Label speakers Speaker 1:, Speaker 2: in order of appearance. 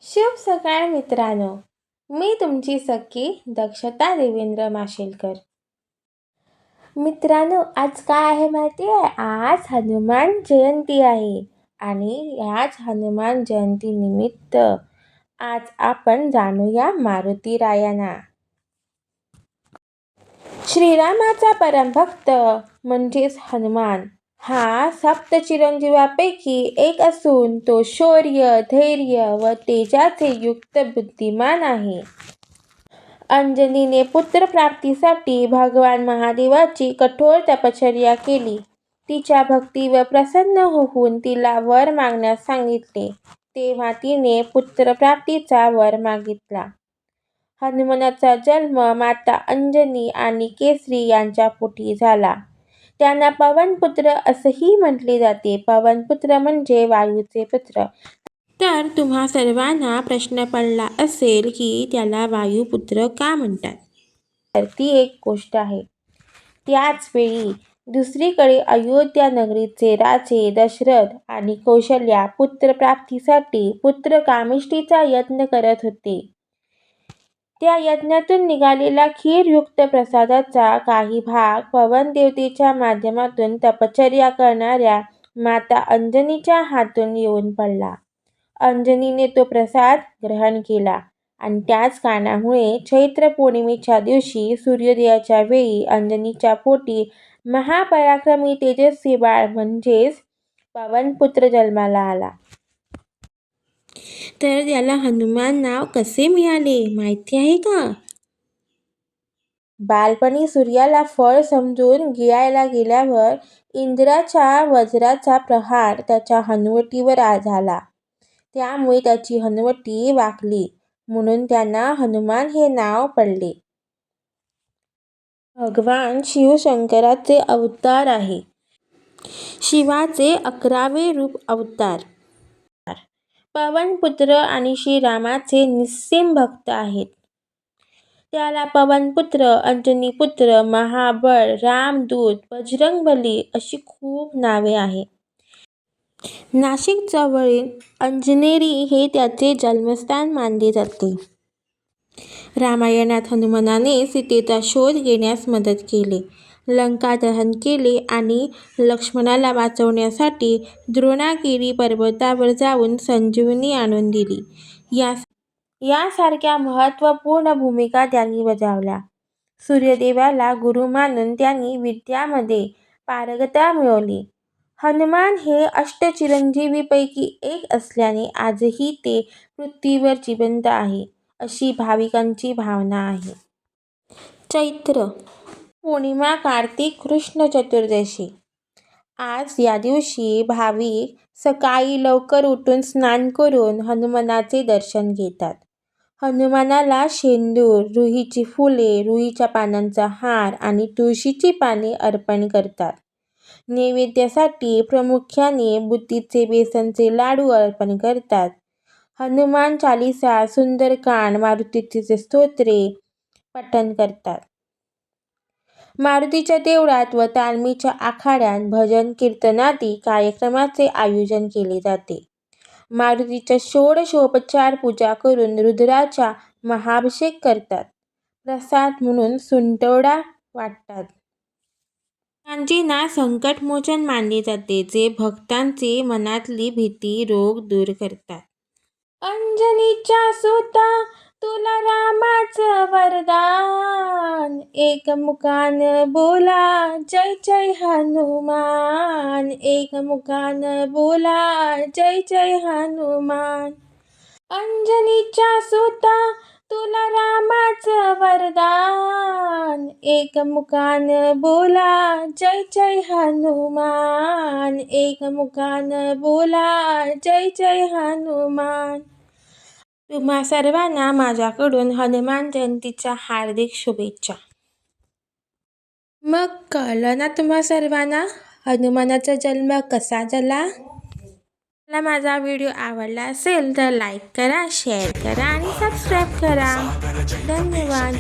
Speaker 1: शुभ सकाळ मित्रांनो. मी तुमची सखी दक्षता देवेंद्र माशेलकर. मित्रांनो, आज काय आहे माहिती आहे? आज हनुमान जयंती आहे आणि याच हनुमान जयंती निमित्त आज आपण जाणूया मारुती रायांना. श्रीरामाचा परमभक्त म्हणजेच हनुमान हा सप्तचिरंजीवापैकी एक असून तो शौर्य, धैर्य व तेजाचे युक्त बुद्धिमान आहे. अंजनीने पुत्रप्राप्तीसाठी भगवान महादेवाची कठोर तपश्चर्या केली. तिच्या भक्तीवर प्रसन्न होऊन तिला वर मागण्यास सांगितले. तेव्हा तिने पुत्रप्राप्तीचा वर मागितला. हनुमानाचा जन्म माता अंजनी आणि केसरी यांच्या पोटी झाला. त्यांना पवनपुत्र असंही म्हटले जाते. पवनपुत्र म्हणजे वायूचे पुत्र. तर तुम्हा सर्वांना प्रश्न पडला असेल की त्याला वायुपुत्र का म्हणतात? तर ती एक गोष्ट आहे. त्याच वेळी दुसरीकडे अयोध्या नगरीचे राजे दशरथ आणि कौशल्या पुत्रप्राप्तीसाठी पुत्रकामेष्टीचा यज्ञ करत होते. त्या यज्ञातून निघालेला खीरयुक्त प्रसादाचा काही भाग पवनदेवतेच्या माध्यमातून तपश्चर्या करणाऱ्या माता अंजनीच्या हातून येऊन पडला. अंजनीने तो प्रसाद ग्रहण केला आणि त्याच कारणामुळे चैत्र पौर्णिमेच्या दिवशी सूर्योदयाच्या वेळी अंजनीच्या पोटी महापराक्रमी तेजस्वी बाळ म्हणजेच पवनपुत्र जन्माला आला. तर त्याला हनुमान नाव कसे मिळाले माहिती आहे का? बालपणी सूर्याला फळ समजून गिळायला गेल्यावर इंद्राच्या वज्राचा प्रहार त्याच्या हनुवटीवर झाला. त्यामुळे त्याची हनुवटी वाकली, म्हणून त्यांना हनुमान हे नाव पडले. भगवान शिवशंकराचे अवतार आहे. शिवाचे 11वे रूप अवतार. पवनपुत्र आणि श्रीरामाचे निस्सीम भक्त आहेत. त्याला पवनपुत्र, अंजनीपुत्र, महाबळ, रामदूत, बजरंगबली अशी खूप नावे आहेत. नाशिक जवळील अंजनेरी हे त्याचे जन्मस्थान मानले जाते. रामायणात हनुमानाने सीतेचा शोध घेण्यास मदत केली, लंका दहन केले आणि लक्ष्मणाला वाचवण्यासाठी द्रोणागिरी पर्वतावर जाऊन संजीवनी आणून दिली. यासारख्या महत्त्वपूर्ण भूमिका त्यांनी बजावल्या. सूर्यदेवाला गुरु मानून त्यांनी विद्यामध्ये पारंगतता मिळवली. हनुमान हे अष्टचिरंजीवीपैकी एक असल्याने आजही ते पृथ्वीवर जिवंत आहे, अशी भाविकांची भावना आहे. चैत्र पौर्णिमा कार्तिक कृष्ण चतुर्दशी. आज या दिवशी भाविक सकाळी लवकर उठून स्नान करून हनुमानाचे दर्शन घेतात. हनुमानाला शेंदूर, रुईची फुले, रुईच्या पानांचा हार आणि तुळशीची पाने अर्पण करतात. नैवेद्यासाठी प्रामुख्याने बुंदीचे बेसनचे लाडू अर्पण करतात. हनुमान चालीसा, सुंदरकांड, मारुतीचे स्तोत्रे पठण करतात. मारुतीच्या देवळात व तालमीच्या आखाड्यात भजन कीर्तनादी कार्यक्रमाचे आयोजन केले जाते. मारुतीच्या षोडशोपचार पूजा करून रुद्राचा महाअभिषेक करतात. प्रसाद म्हणून सुंठवडा वाटतात. हनुमानजींना संकटमोचन मानले जाते, जे भक्तांची मनातली भीती, रोग दूर करतात. अंजनीच्या सुता तुला रामाचं वरदान, एकमुखान बोला जय जय हनुमान, एकमुखान बोला जय जय हनुमान. अंजनीच्या सुता तुला रामाचं वरदान, एकमुखान बोला जय जय हनुमान, एकमुखान बोला जय जय हनुमान. तुम्हा सर्वांना माझ्याकडून हनुमान जयंतीच्या हार्दिक शुभेच्छा. मग कळलं ना तुम्हा सर्वांना हनुमानाचा जन्म कसा झाला? मला माझा व्हिडिओ आवडला असेल तर लाईक करा, शेअर करा आणि सबस्क्राईब करा. धन्यवाद.